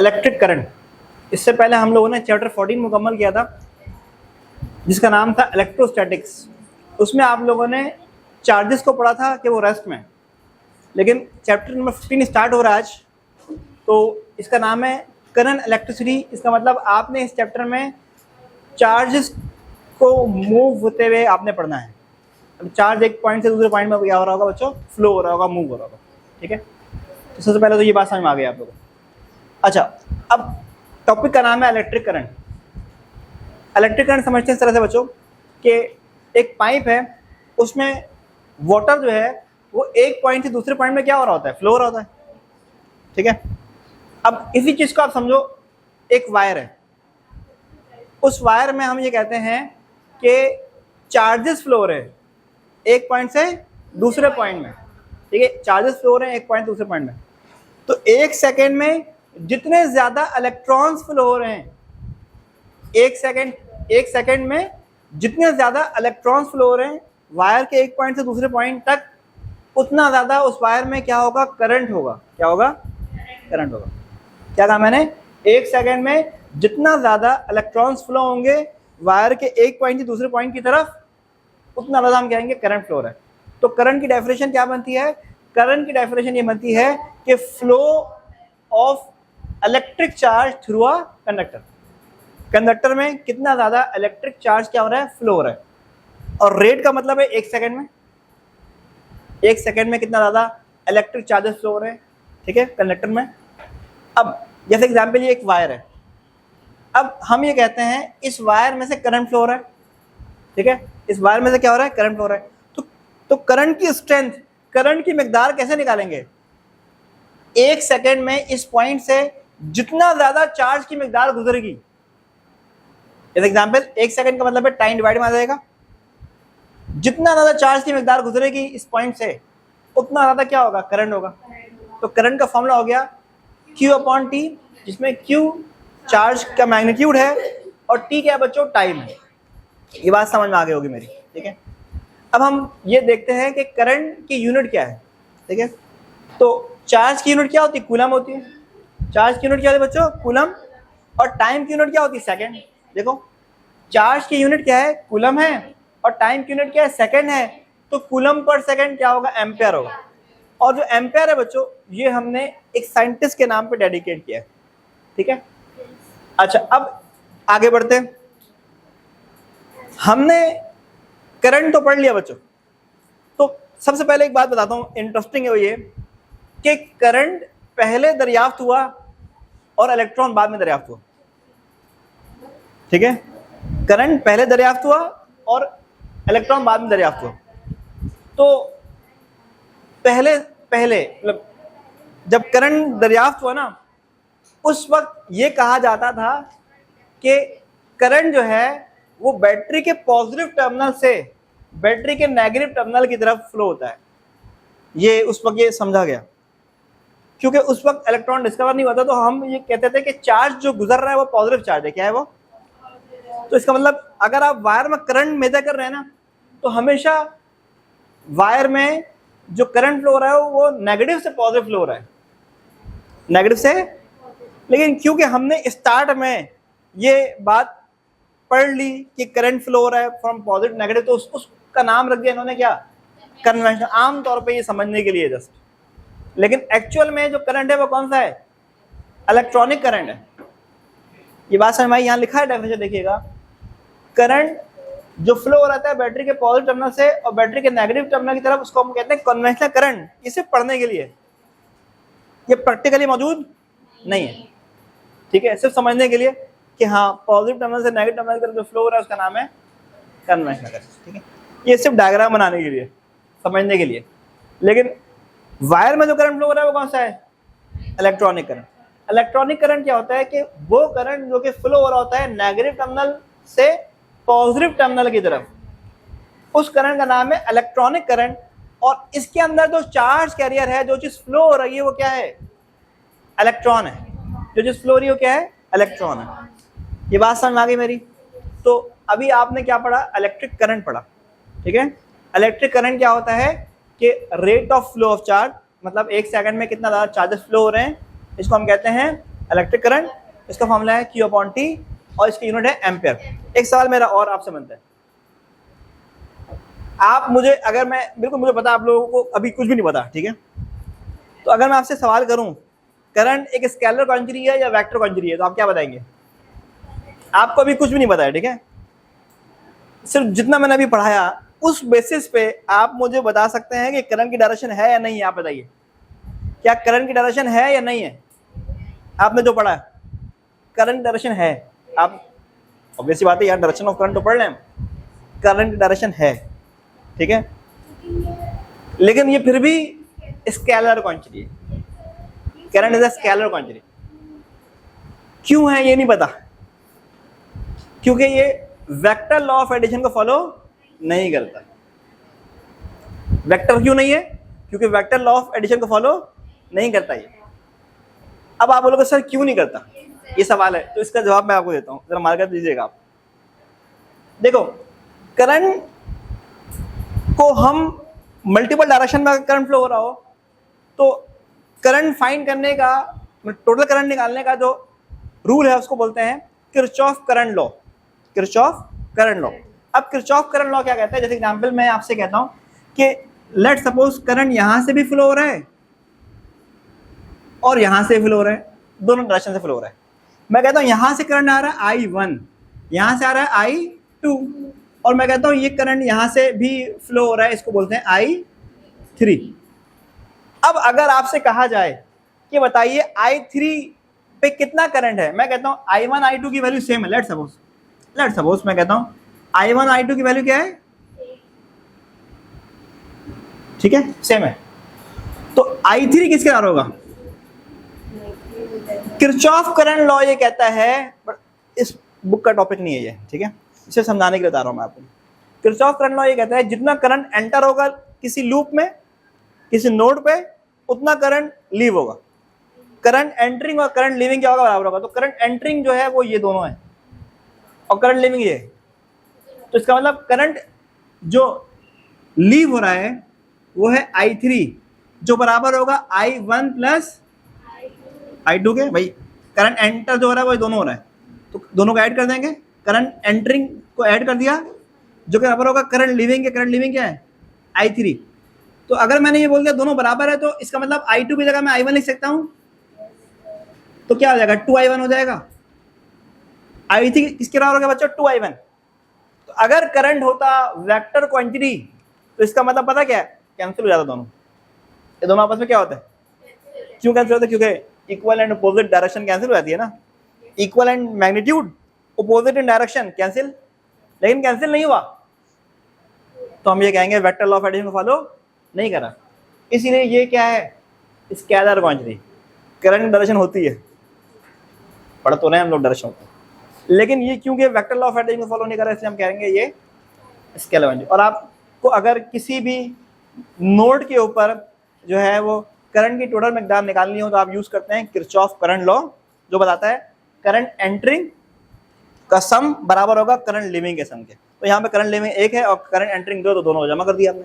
Electric current. इससे पहले हम लोगों ने चैप्टर 14 मुकम्मल किया था जिसका नाम था इलेक्ट्रोस्टैटिक्स। उसमें आप लोगों ने चार्जेस को पढ़ा था कि वो रेस्ट में, लेकिन चैप्टर नंबर 15 स्टार्ट हो रहा है आज, तो इसका नाम है करंट इलेक्ट्रिसिटी। इसका मतलब आपने इस चैप्टर में चार्जेस को मूव होते हुए आपने पढ़ना है। अब चार्ज एक पॉइंट से दूसरे पॉइंट में क्या हो रहा होगा बच्चों? फ्लो हो रहा होगा, मूव हो रहा होगा। ठीक है, तो सबसे पहले तो ये बात समझ में आ गई आप लोगों को। अच्छा, अब टॉपिक का नाम है इलेक्ट्रिक करंट। इलेक्ट्रिक करंट समझते हैं इस तरह से बच्चों कि एक पाइप है, उसमें वाटर जो है वो एक पॉइंट से दूसरे पॉइंट में क्या हो रहा होता है? फ्लो हो रहा होता है। ठीक है, अब इसी चीज को आप समझो, एक वायर है, उस वायर में हम ये कहते हैं कि चार्जेस फ्लो हो रहे हैं एक पॉइंट से दूसरे पॉइंट में। ठीक है, चार्जेस फ्लो हो रहे हैं एक पॉइंट दूसरे पॉइंट में, तो एक सेकेंड में जितने ज्यादा इलेक्ट्रॉन्स फ्लो हो रहे हैं, एक सेकेंड में जितने ज्यादा इलेक्ट्रॉन्स फ्लो हो रहे हैं वायर के एक पॉइंट से दूसरे पॉइंट तक, उतना ज्यादा उस वायर में क्या होगा? करंट होगा। क्या होगा? करंट होगा। क्या कहा मैंने? एक सेकेंड में जितना ज्यादा इलेक्ट्रॉन्स फ्लो होंगे वायर के एक पॉइंट से दूसरे पॉइंट की तरफ, उतना ज्यादा हम कहेंगे करंट फ्लो रहा है। तो करंट की डेफिनेशन क्या बनती है? करंट की डेफिनेशन ये बनती है कि flow of electric charge through a conductor. Conductor में कितना ज्यादा इलेक्ट्रिक चार्ज क्या हो रहा है? फ्लो हो रहा है। और रेट का मतलब है एक सेकेंड में, एक सेकेंड में कितना ज्यादा इलेक्ट्रिक चार्जेस फ्लो हो रहे हैं। ठीक है, कंडक्टर में। अब जैसे एग्जांपल ये एक वायर है, अब हम ये कहते हैं इस वायर में से करंट फ्लो हो रहा है। ठीक है, इस वायर में से क्या हो रहा है? करंट फ्लो हो रहा है। तो करंट की स्ट्रेंथ, करंट की मिकदार कैसे निकालेंगे? एक सेकेंड में इस पॉइंट से जितना ज्यादा चार्ज की मिकदार गुजरेगी, जैसे एग्जांपल एक सेकेंड का मतलब है टाइम डिवाइड में आ जाएगा, जितना ज्यादा चार्ज की मिकदार गुजरेगी इस पॉइंट से, उतना ज्यादा क्या होगा? करंट होगा। तो करंट का फॉर्मूला हो गया Q/T, जिसमें Q चार्ज का मैग्नीट्यूड है और T क्या है बच्चों? टाइम है। ये बात समझ में आ गई होगी मेरी। ठीक है, अब हम ये देखते हैं कि करंट की यूनिट क्या है। ठीक है, तो चार्ज की यूनिट क्या होती है? कूलम होती है। चार्ज की यूनिट क्या होती है बच्चों? कूलम। और टाइम की यूनिट क्या होती है? सेकंड। देखो, चार्ज की यूनिट क्या है? कूलम है, और टाइम की यूनिट क्या है? सेकंड है। तो कूलम पर सेकंड क्या होगा? एम्पेयर होगा। और जो एम्पेयर है बच्चों, ये हमने एक साइंटिस्ट के नाम पे डेडिकेट किया है। ठीक है, अच्छा अब आगे बढ़ते हैं। हमने करंट तो पढ़ लिया बच्चों, तो सबसे पहले एक बात बताता हूं, इंटरेस्टिंग है वो ये कि करंट पहले दरियाफ्त हुआ और इलेक्ट्रॉन बाद में दरियाफ्त हुआ। ठीक है, करंट पहले दरियाफ्त हुआ और इलेक्ट्रॉन बाद में दरियाफ्त हुआ। तो पहले मतलब जब करंट दरियाफ्त हुआ ना, उस वक्त ये कहा जाता था कि करंट जो है वो बैटरी के पॉजिटिव टर्मिनल से बैटरी के नेगेटिव टर्मिनल की तरफ फ्लो होता है। ये उस वक्त ये समझा गया, क्योंकि उस वक्त इलेक्ट्रॉन डिस्कवर नहीं हुआ था, तो हम ये कहते थे कि चार्ज जो गुजर रहा है वो पॉजिटिव चार्ज है। क्या है वो? तो इसका मतलब अगर आप वायर में करंट मेजर कर रहे हैं ना, तो हमेशा वायर में जो करंट फ्लो हो रहा है वो नेगेटिव से पॉजिटिव फ्लो हो रहा है, नेगेटिव से। लेकिन क्योंकि हमने स्टार्ट में ये बात पढ़ ली कि करंट फ्लो हो रहा है फ्रॉम पॉजिटिव नेगेटिव, तो उसका नाम रख दिया इन्होंने, क्या? कन्वेंशन। आम तौर पे ये समझने के लिए जस्ट, लेकिन एक्चुअल में जो करंट है वो कौन सा है? इलेक्ट्रॉनिक करंट है। ये बात समझ में आई? यहाँ लिखा है डेफिनेशन, देखिएगा, करंट जो फ्लो हो रहा है बैटरी के पॉजिटिव टर्मिनल से और बैटरी के नेगेटिव टर्मिनल की तरफ, उसको हम कहते हैं कन्वेंशनल करंट। ये सिर्फ पढ़ने के लिए, ये प्रैक्टिकली मौजूद नहीं है। ठीक है, सिर्फ समझने के लिए कि हाँ पॉजिटिव टर्मिनल से नेगेटिव टर्मिनल की तरफ जो फ्लो हो रहा है उसका नाम है कन्वेंशनल करंट। ठीक है, ये सिर्फ डायग्राम बनाने के लिए, समझने के लिए। लेकिन वायर में जो करंट फ्लो हो रहा है वो कौन सा है? Electronic current. इलेक्ट्रॉनिक करंट क्या होता है कि वो करंट जो कि फ्लो हो रहा होता है नेगेटिव टर्मिनल से पॉजिटिव टर्मिनल की तरफ, उस करंट का नाम है इलेक्ट्रॉनिक करंट। और इसके अंदर जो चार्ज कैरियर है, जो चीज फ्लो हो रही है वो क्या है? इलेक्ट्रॉन है। जो चीज फ्लो हो रही है वो क्या है? इलेक्ट्रॉन है। ये बात समझ में आ गई मेरी? तो अभी आपने क्या पढ़ा? इलेक्ट्रिक करंट पढ़ा। ठीक है, इलेक्ट्रिक करंट क्या होता है कि rate of flow of charge, मतलब एक सेकंड में कितना ज्यादा चार्जेस फ्लो हो रहे हैं, इसको हम कहते हैं इलेक्ट्रिक करंट, इसका फॉर्मूला है Q अपॉन T और इसकी यूनिट है एम्पेयर। एक सवाल मेरा और आपसे बनता है, आप मुझे, अगर मैं, बिल्कुल मुझे पता आप लोगों को अभी कुछ भी नहीं पता, ठीक है, तो अगर मैं आपसे सवाल करूं करंट एक स्केलर क्वांटिटी है या वेक्टर क्वांटिटी है, तो आप क्या बताएंगे? आपको अभी कुछ भी नहीं पता है, ठीक है, सिर्फ जितना मैंने अभी पढ़ाया उस बेसिस पे आप मुझे बता सकते हैं कि करंट की डायरेक्शन है या नहीं है। आप बताइए, क्या करंट की डायरेक्शन है या नहीं है? आपने जो पढ़ा करंट डायरेक्शन है, आप ऑब्वियस बात है यार, डायरेक्शन ऑफ करंट तो पढ़ लें, करंट की डायरेक्शन है, ठीक है, लेकिन ये फिर भी स्केलर क्वांटिटी है, current is a scalar quantity. क्यों है ये नहीं पता, क्योंकि ये वेक्टर लॉ ऑफ एडिशन को फॉलो नहीं करता। वेक्टर क्यों नहीं है? क्योंकि वेक्टर लॉ ऑफ एडिशन को फॉलो नहीं करता ये। अब आप बोलोगे सर क्यों नहीं करता, ये सवाल है, तो इसका जवाब मैं आपको देता हूं, जरा मार्क कर दीजिएगा आप। देखो, करंट को हम मल्टीपल डायरेक्शन में करंट फ्लो हो रहा हो तो करंट फाइंड करने का, टोटल करंट निकालने का जो रूल है उसको बोलते हैं Kirchhoff current law. Kirchhoff current law. अब किरचॉफ करंट लॉ क्या कहता है? जैसे एग्जांपल मैं आपसे कहता हूं कि लेट सपोज करंट यहां से भी फ्लो हो रहा है और यहां से फ्लो हो रहा है, दोनों डायरेक्शन से फ्लो हो रहा है। मैं कहता हूं यहां से करंट आ रहा है I1, यहां से आ रहा है I2, और मैं कहता हूं ये करंट यहां से भी फ्लो हो रहा है, इसको बोलते हैं I3। अब अगर आपसे कहा जाए कि बताइए I3 पे कितना करंट है, मैं कहता हूं I1 I2 की वैल्यू सेम है। लेट सपोज मैं कहता हूं I1 I2 की वैल्यू क्या है, ठीक है, सेम है, तो I3 किसके बराबर होगा? किरचॉफ करंट लॉ ये कहता है, बट इस बुक का टॉपिक नहीं है ये, ठीक है, इसे समझाने के लिए बता रहा हूं मैं आपको। किरचॉफ करंट लॉ ये कहता है जितना करंट एंटर होगा किसी लूप में, किसी नोड पे, उतना करंट लीव होगा। करंट एंटरिंग और करंट लीविंग क्या होगा? बराबर होगा। तो करंट एंटरिंग जो है वो ये दोनों है और करंट लीविंग ये है। तो इसका मतलब करंट जो लीव हो रहा है वो है I3, जो बराबर होगा I1 प्लस I2 के। भाई करंट एंटर जो हो रहा है वो दोनों हो रहा है, तो दोनों को ऐड कर देंगे, करंट एंटरिंग को ऐड कर दिया जो कि बराबर होगा करंट लीविंग के। करंट लीविंग क्या है? I3। तो अगर मैंने ये बोल दिया दोनों बराबर है, तो इसका मतलब I2 की जगह मैं I1 लिख सकता हूं, तो क्या हो जाएगा? 2I1 हो जाएगा। I3 किसके बराबर हो गया बच्चों? 2I1। तो अगर करंट होता वेक्टर क्वांटिटी तो इसका मतलब पता क्या है? कैंसिल हो जाता दोनों, ये दोनों आपस में क्या होता है? क्यों कैंसिल होता है? क्योंकि equal and opposite direction cancel हो जाती है ना। Equal and magnitude, opposite in direction cancel, लेकिन कैंसिल नहीं हुआ तो हम ये कहेंगे वेक्टर लॉ ऑफ एडिशन को फॉलो नहीं करा। इसीलिए ये क्या है? Scalar quantity. करंट डायरेक्शन होती है, पढ़ तो रहे हम लोग डायरेक्शन होता है, लेकिन ये क्योंकि वेक्टर लॉ ऑफ एडिशन को फॉलो नहीं कर रहा, इसलिए हम कहेंगे ये स्केलर क्वांटिटी। और आपको अगर किसी भी नोड के ऊपर जो है वो करंट की टोटल मिकदार निकालनी हो तो आप यूज करते हैं किरचॉफ करंट लॉ, जो बताता है करंट एंटरिंग का सम बराबर होगा करंट लीविंग के सम के। तो यहाँ पे करंट लीविंग 1 है और करंट एंटरिंग 2, तो दोनों को जमा कर दिया आपने।